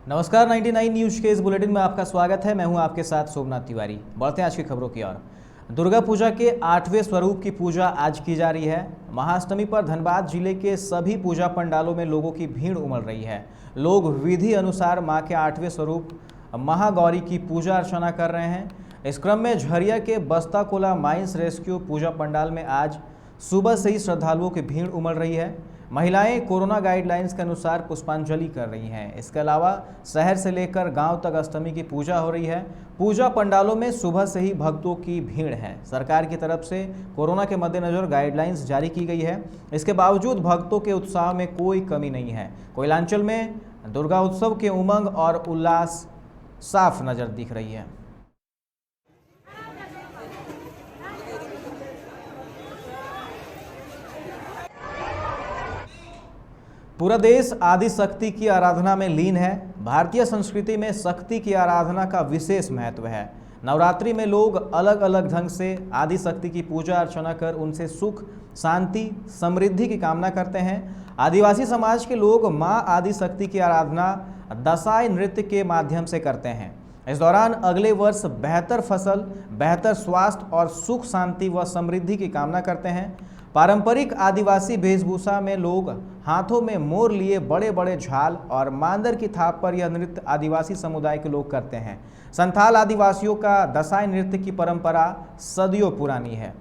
नमस्कार, 99 न्यूज के इस बुलेटिन में आपका स्वागत है। मैं हूं आपके साथ सोमनाथ तिवारी। बढ़ते हैं आज की खबरों की ओर। दुर्गा पूजा के 8वें स्वरूप की पूजा आज की जा रही है। महाअष्टमी पर धनबाद जिले के सभी पूजा पंडालों में लोगों की भीड़ उमड़ रही है। लोग विधि अनुसार मां के 8वें स्वरूप महागौरी की पूजा अर्चना कर रहे हैं। इस क्रम में झरिया के बस्ता कोला माइंस रेस्क्यू पूजा पंडाल में आज सुबह से ही श्रद्धालुओं की भीड़ उमड़ रही है। महिलाएं कोरोना गाइडलाइंस के अनुसार पुष्पांजलि कर रही हैं। इसके अलावा शहर से लेकर गांव तक अष्टमी की पूजा हो रही है। पूजा पंडालों में सुबह से ही भक्तों की भीड़ है। सरकार की तरफ से कोरोना के मद्देनजर गाइडलाइंस जारी की गई है। इसके बावजूद भक्तों के उत्साह में कोई कमी नहीं है। कोयलांचल में दुर्गा उत्सव के उमंग और उल्लास साफ नजर दिख रही है। पूरा देश आदि शक्ति की आराधना में लीन है। भारतीय संस्कृति में शक्ति की आराधना का विशेष महत्व है। नवरात्रि में लोग अलग अलग ढंग से आदि शक्ति की पूजा अर्चना कर उनसे सुख, शांति, समृद्धि की कामना करते हैं। आदिवासी समाज के लोग मां आदि शक्ति की आराधना दशाई नृत्य के माध्यम से करते हैं। इस दौरान अगले वर्ष बेहतर फसल, बेहतर स्वास्थ्य और सुख, शांति व समृद्धि की कामना करते हैं। पारंपरिक आदिवासी वेशभूषा में लोग हाथों में मोर लिए बड़े बड़े झाल और मांदर की थाप पर यह नृत्य आदिवासी समुदाय के लोग करते हैं। संथाल आदिवासियों का दशाई नृत्य की परंपरा सदियों पुरानी है।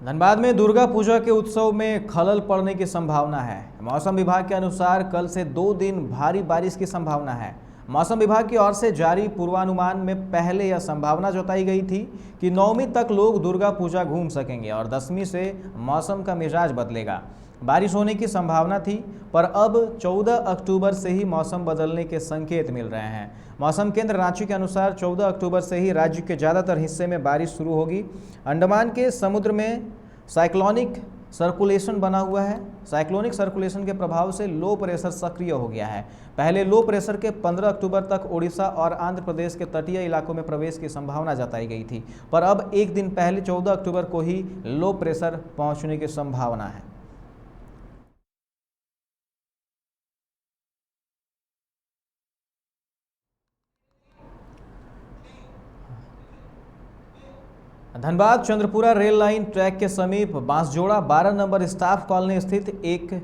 धनबाद में दुर्गा पूजा के उत्सव में खलल पड़ने की संभावना है। मौसम विभाग के अनुसार कल से 2 दिन भारी बारिश की संभावना है। मौसम विभाग की ओर से जारी पूर्वानुमान में पहले यह संभावना जताई गई थी कि 9वीं तक लोग दुर्गा पूजा घूम सकेंगे और 10वीं से मौसम का मिजाज बदलेगा। बारिश होने की संभावना थी, पर अब 14 अक्टूबर से ही मौसम बदलने के संकेत मिल रहे हैं। मौसम केंद्र रांची के अनुसार 14 अक्टूबर से ही राज्य के ज़्यादातर हिस्से में बारिश शुरू होगी। अंडमान के समुद्र में साइक्लोनिक सर्कुलेशन बना हुआ है। साइक्लोनिक सर्कुलेशन के प्रभाव से लो प्रेशर सक्रिय हो गया है। पहले लो प्रेशर के 15 अक्टूबर तक ओडिशा और आंध्र प्रदेश के तटीय इलाकों में प्रवेश की संभावना जताई गई थी, पर अब एक दिन पहले 14 अक्टूबर को ही लो प्रेशर पहुंचने की संभावना है। Dhanbad Chandrapura rail line track के समीप बांसजोड़ा 12 नंबर स्टाफ कॉलोनी स्थित एक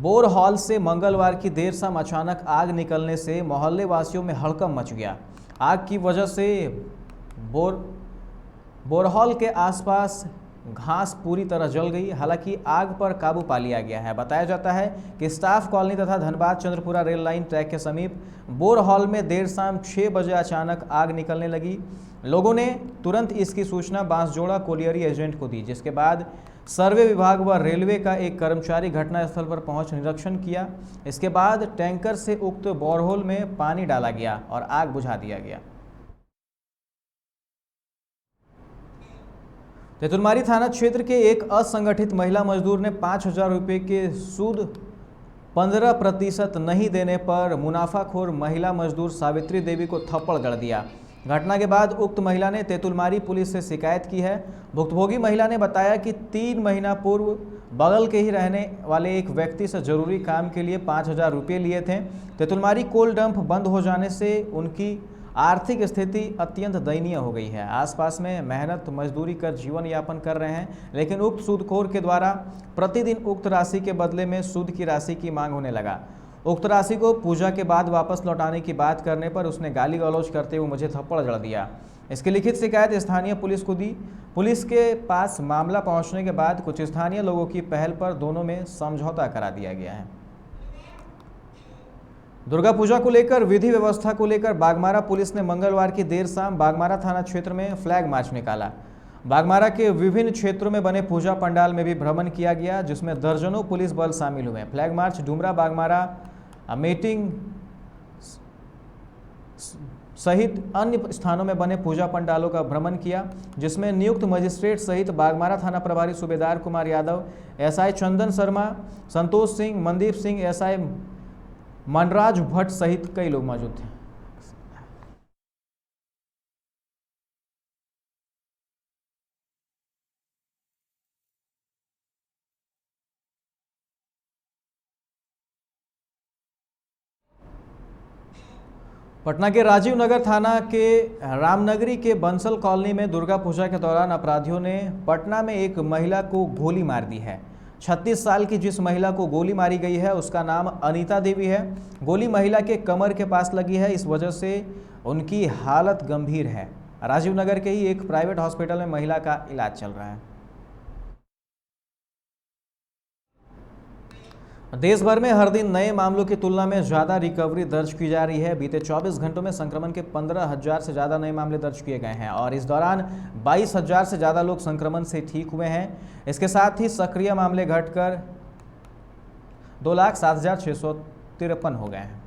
बोर हॉल से मंगलवार की देर शाम अचानक आग निकलने से मोहल्ले वासियों में हड़कंप मच गया। आग की वजह से बोरहॉल के आसपास घास पूरी तरह जल गई। हालांकि आग पर काबू पा लिया गया है। बताया जाता है कि स्टाफ कॉलोनी तथा Dhanbad Chandrapura rail line track के समीप बोर हॉल में देर शाम 6 बजे अचानक आग निकलने लगी। लोगों ने तुरंत इसकी सूचना बांसजोड़ा कोलियरी एजेंट को दी, जिसके बाद सर्वे विभाग व रेलवे का एक कर्मचारी घटनास्थल पर पहुंच निरीक्षण किया। इसके बाद टैंकर से उक्त बोरहोल में पानी डाला गया और आग बुझा दिया गया। तेतुलमारी थाना क्षेत्र के एक असंगठित महिला मजदूर ने 5,000 रुपये के सूद 15% नहीं देने पर मुनाफाखोर महिला मजदूर सावित्री देवी को थप्पड़ गड़ दिया। घटना के बाद उक्त महिला ने तेतुलमारी पुलिस से शिकायत की है। भुक्तभोगी महिला ने बताया कि 3 महीना पूर्व बगल के ही रहने वाले एक व्यक्ति से जरूरी काम के लिए 5,000 रुपये लिए थे। तेतुलमारी कोल डंप बंद हो जाने से उनकी आर्थिक स्थिति अत्यंत दयनीय हो गई है। आसपास में मेहनत मजदूरी कर जीवन यापन कर रहे हैं, लेकिन उक्त सूदखोर के द्वारा प्रतिदिन उक्त राशि के बदले में सूद की राशि की मांग होने लगा। उक्त राशि को पूजा के बाद वापस लौटाने की बात करने पर उसने गाली गलौज करते हुए मुझे थप्पड़ जड़ दिया। इसकी लिखित शिकायत स्थानीय पुलिस को दी। पुलिस के पास मामला पहुंचने के बाद कुछ स्थानीय लोगों की पहल पर दोनों में समझौता करा दिया गया है। दुर्गा पूजा को लेकर विधि व्यवस्था को लेकर बागमारा पुलिस ने मंगलवार की देर शाम बागमारा थाना क्षेत्र में फ्लैग मार्च निकाला। बागमारा के विभिन्न क्षेत्रों में बने पूजा पंडाल में भी भ्रमण किया गया, जिसमें दर्जनों पुलिस बल शामिल हुए। Flag march Dumra, Baghmara, meeting सहित अन्य स्थानों में बने पूजा पंडालों का भ्रमण किया, जिसमें नियुक्त मजिस्ट्रेट सहित बागमारा थाना प्रभारी सूबेदार कुमार यादव, एसआई चंदन शर्मा, संतोष सिंह, मनदीप सिंह, एसआई मनराज भट्ट सहित कई लोग मौजूद थे। पटना के राजीव नगर थाना के रामनगरी के बंसल कॉलोनी में दुर्गा पूजा के दौरान अपराधियों ने पटना में एक महिला को गोली मार दी है। 36 साल की जिस महिला को गोली मारी गई है उसका नाम अनीता देवी है। गोली महिला के कमर के पास लगी है, इस वजह से उनकी हालत गंभीर है। राजीव नगर के ही एक प्राइवेट हॉस्पिटल में महिला का इलाज चल रहा है। देश भर में हर दिन नए मामलों की तुलना में ज़्यादा रिकवरी दर्ज की जा रही है। बीते 24 घंटों में संक्रमण के 15,000 से ज़्यादा नए मामले दर्ज किए गए हैं और इस दौरान 22,000 से ज़्यादा लोग संक्रमण से ठीक हुए हैं। इसके साथ ही सक्रिय मामले घटकर 2,07,653 हो गए हैं।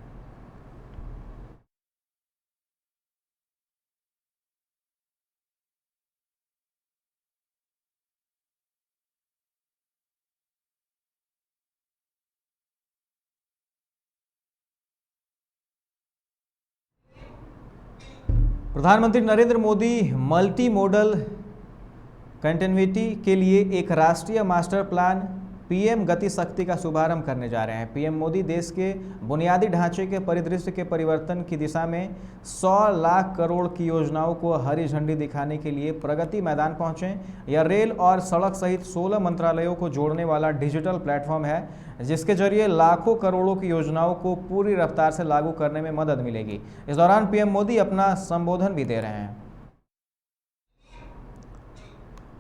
प्रधानमंत्री Narendra Modi multi modal connectivity के लिए एक राष्ट्रीय मास्टर प्लान पीएम गति शक्ति का शुभारंभ करने जा रहे हैं। पीएम मोदी देश के बुनियादी ढांचे के परिदृश्य के परिवर्तन की दिशा में 100 लाख करोड़ की योजनाओं को हरी झंडी दिखाने के लिए प्रगति मैदान पहुंचे। यह रेल और सड़क सहित 16 मंत्रालयों को जोड़ने वाला डिजिटल प्लेटफॉर्म है, जिसके जरिए लाखों करोड़ों की योजनाओं को पूरी रफ्तार से लागू करने में मदद मिलेगी। इस दौरान पीएम मोदी अपना संबोधन भी दे रहे हैं।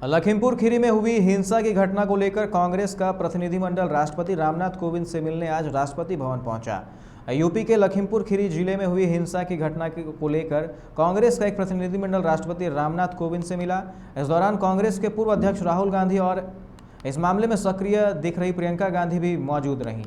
लखीमपुर खीरी में हुई हिंसा की घटना को लेकर कांग्रेस का प्रतिनिधिमंडल राष्ट्रपति रामनाथ कोविंद से मिलने आज राष्ट्रपति भवन पहुंचा। यूपी के लखीमपुर खीरी जिले में हुई हिंसा की घटना को लेकर कांग्रेस का एक प्रतिनिधिमंडल राष्ट्रपति रामनाथ कोविंद से मिला। इस दौरान कांग्रेस के पूर्व अध्यक्ष राहुल गांधी और इस मामले में सक्रिय दिख रही प्रियंका गांधी भी मौजूद रहीं।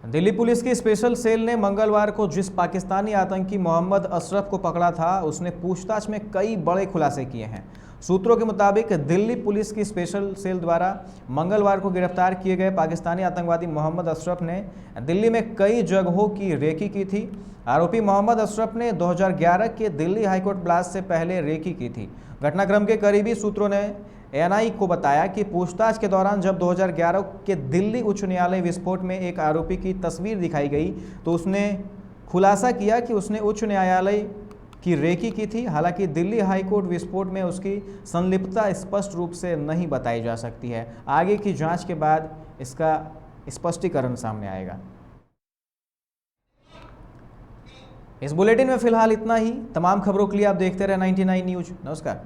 दिल्ली पुलिस की स्पेशल सेल ने मंगलवार को जिस पाकिस्तानी आतंकी मोहम्मद अशरफ को पकड़ा था, उसने पूछताछ में कई बड़े खुलासे किए हैं। सूत्रों के मुताबिक दिल्ली पुलिस की स्पेशल सेल द्वारा मंगलवार को गिरफ्तार किए गए पाकिस्तानी आतंकवादी मोहम्मद अशरफ ने दिल्ली में कई जगहों की रेकी की थी। आरोपी मोहम्मद अशरफ ने 2011 के दिल्ली हाईकोर्ट ब्लास्ट से पहले रेकी की थी। घटनाक्रम के करीबी सूत्रों ने एएनआई को बताया कि पूछताछ के दौरान जब 2011 के दिल्ली उच्च न्यायालय विस्फोट में एक आरोपी की तस्वीर दिखाई गई तो उसने खुलासा किया कि उसने उच्च न्यायालय की रेकी की थी। हालांकि दिल्ली हाईकोर्ट विस्फोट में उसकी संलिप्तता स्पष्ट रूप से नहीं बताई जा सकती है। आगे की जांच के बाद इसका स्पष्टीकरण सामने आएगा। इस बुलेटिन में फिलहाल इतना ही। तमाम खबरों के लिए आप देखते रहे 99 न्यूज। नमस्कार।